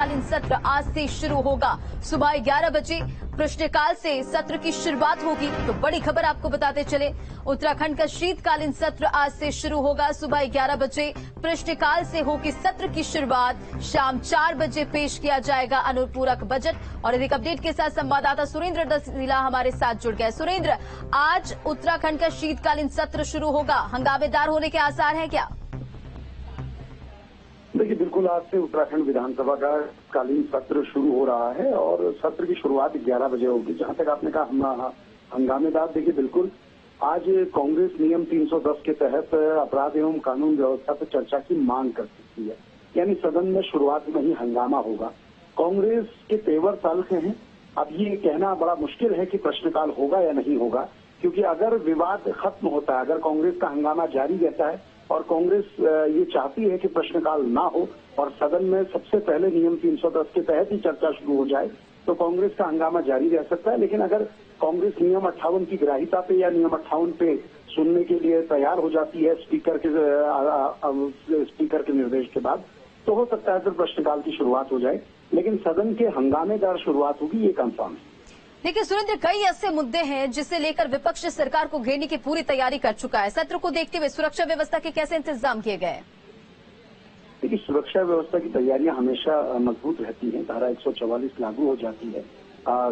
शीतकालीन सत्र आज से शुरू होगा। सुबह 11 बजे प्रश्नकाल से सत्र की शुरुआत होगी। तो बड़ी खबर आपको बताते चले, उत्तराखंड का शीतकालीन सत्र आज से शुरू होगा। सुबह 11 बजे प्रश्नकाल से होगी सत्र की शुरुआत। शाम 4 बजे पेश किया जाएगा अनुपूरक बजट। और अधिक अपडेट के साथ संवाददाता सुरेंद्र दसीला हमारे साथ जुड़ गए। सुरेंद्र, आज उत्तराखंड का शीतकालीन सत्र शुरू होगा, हंगामेदार होने के आसार हैं क्या? देखिए, बिल्कुल आज से उत्तराखंड विधानसभा का कालीन सत्र शुरू हो रहा है और सत्र की शुरुआत 11 बजे होगी। जहां तक आपने कहा हंगामेदार, देखिए बिल्कुल आज कांग्रेस नियम 310 के तहत अपराध एवं कानून व्यवस्था पर चर्चा की मांग कर सकती है, यानी सदन में शुरुआत में ही हंगामा होगा। कांग्रेस के तेवर तल्ख हैं। अब ये कहना बड़ा मुश्किल है कि प्रश्नकाल होगा या नहीं होगा, क्योंकि अगर विवाद खत्म होता है, अगर कांग्रेस का हंगामा जारी रहता है और कांग्रेस ये चाहती है कि प्रश्नकाल ना हो और सदन में सबसे पहले नियम 310 के तहत ही चर्चा शुरू हो जाए, तो कांग्रेस का हंगामा जारी रह सकता है। लेकिन अगर कांग्रेस नियम 58 की ग्राह्यता पे या नियम 58 पे सुनने के लिए तैयार हो जाती है स्पीकर के निर्देश के बाद, तो हो सकता है फिर प्रश्नकाल की शुरुआत हो जाए। लेकिन सदन के हंगामेदार शुरुआत होगी, ये कंफर्म है। देखिए सुरेंद्र, कई ऐसे मुद्दे हैं जिसे लेकर विपक्ष सरकार को घेरने की पूरी तैयारी कर चुका है। सत्र को देखते हुए सुरक्षा व्यवस्था के कैसे इंतजाम किए गए? देखिए, सुरक्षा व्यवस्था की तैयारियां हमेशा मजबूत रहती हैं। धारा 144 लागू हो जाती है।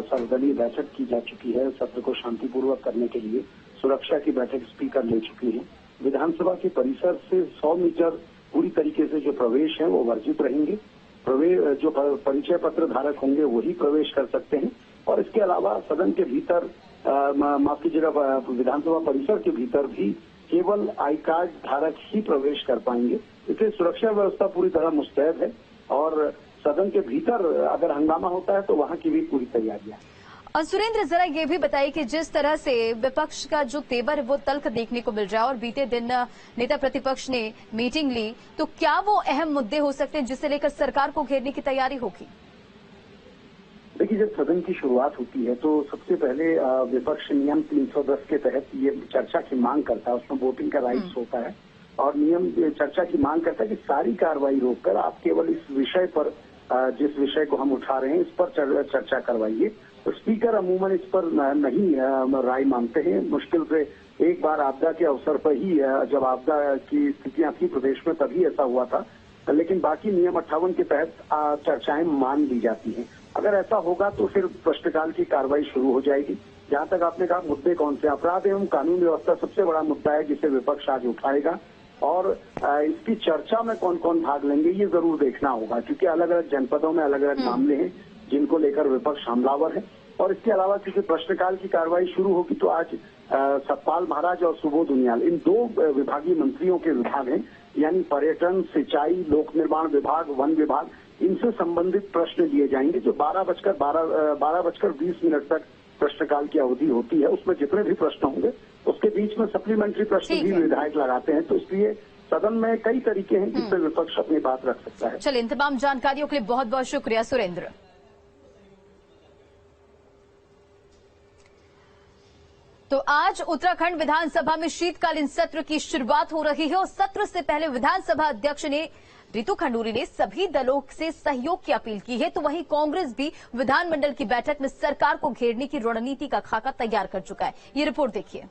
सर्वदलीय बैठक की जा चुकी है। सत्र को शांतिपूर्वक करने के लिए सुरक्षा की बैठक स्पीकर ले चुकी है। विधानसभा के परिसर से 100 मीटर पूरी तरीके से जो प्रवेश है वो वर्जित रहेंगे। जो परिचय पत्र धारक होंगे वही प्रवेश कर सकते हैं। और इसके अलावा सदन के भीतर माफ कीजिएगा, विधानसभा परिसर के भीतर भी केवल आई कार्ड धारक ही प्रवेश कर पाएंगे। इसलिए सुरक्षा व्यवस्था पूरी तरह मुस्तैद है और सदन के भीतर अगर हंगामा होता है तो वहां की भी पूरी तैयारियां हैं। और सुरेंद्र, जरा ये भी बताइए कि जिस तरह से विपक्ष का जो तेवर है वो तल्ख देखने को मिल रहा है और बीते दिन नेता प्रतिपक्ष ने मीटिंग ली, तो क्या वो अहम मुद्दे हो सकते हैं जिसे लेकर सरकार को घेरने की तैयारी होगी? देखिए, जब सदन की शुरुआत होती है तो सबसे पहले विपक्ष नियम 310 के तहत ये चर्चा की मांग करता है। उसमें वोटिंग का राइट्स होता है और नियम चर्चा की मांग करता है कि सारी कार्रवाई रोककर आप केवल इस विषय पर, जिस विषय को हम उठा रहे हैं, इस पर चर्चा करवाइए। तो स्पीकर अमूमन इस पर नहीं राय मांगते हैं। मुश्किल से एक बार आपदा के अवसर पर ही, जब आपदा की स्थितियां थी प्रदेश में, तभी ऐसा हुआ था। लेकिन बाकी नियम 58 के तहत चर्चाएं मान ली जाती हैं। अगर ऐसा होगा तो फिर प्रश्नकाल की कार्रवाई शुरू हो जाएगी। जहां तक आपने कहा मुद्दे कौन से, अपराध एवं कानून व्यवस्था सबसे बड़ा मुद्दा है जिसे विपक्ष आज उठाएगा। और इसकी चर्चा में कौन कौन भाग लेंगे ये जरूर देखना होगा, क्योंकि अलग अलग जनपदों में अलग अलग मामले हैं जिनको लेकर विपक्ष हमलावर है। और इसके अलावा क्योंकि प्रश्नकाल की कार्रवाई शुरू होगी तो आज सतपाल महाराज और सुबोध उनियाल, इन दो विभागीय मंत्रियों के विभाग हैं, यानी पर्यटन, सिंचाई, लोक निर्माण विभाग, वन विभाग, इनसे संबंधित प्रश्न लिए जाएंगे। जो 12:20 तक प्रश्नकाल की अवधि होती है, उसमें जितने भी प्रश्न होंगे उसके बीच में सप्लीमेंट्री प्रश्न भी विधायक लगाते हैं। तो इसलिए सदन में कई तरीके हैं जिससे विपक्ष अपनी बात रख सकता है। चलिए, इन तमाम जानकारियों के लिए बहुत बहुत शुक्रिया सुरेंद्र। तो आज उत्तराखंड विधानसभा में शीतकालीन सत्र की शुरुआत हो रही है और सत्र से पहले विधानसभा अध्यक्ष रितु खंडूरी ने सभी दलों से सहयोग की अपील की है। तो वहीं कांग्रेस भी विधानमंडल की बैठक में सरकार को घेरने की रणनीति का खाका तैयार कर चुका है। ये रिपोर्ट देखिए।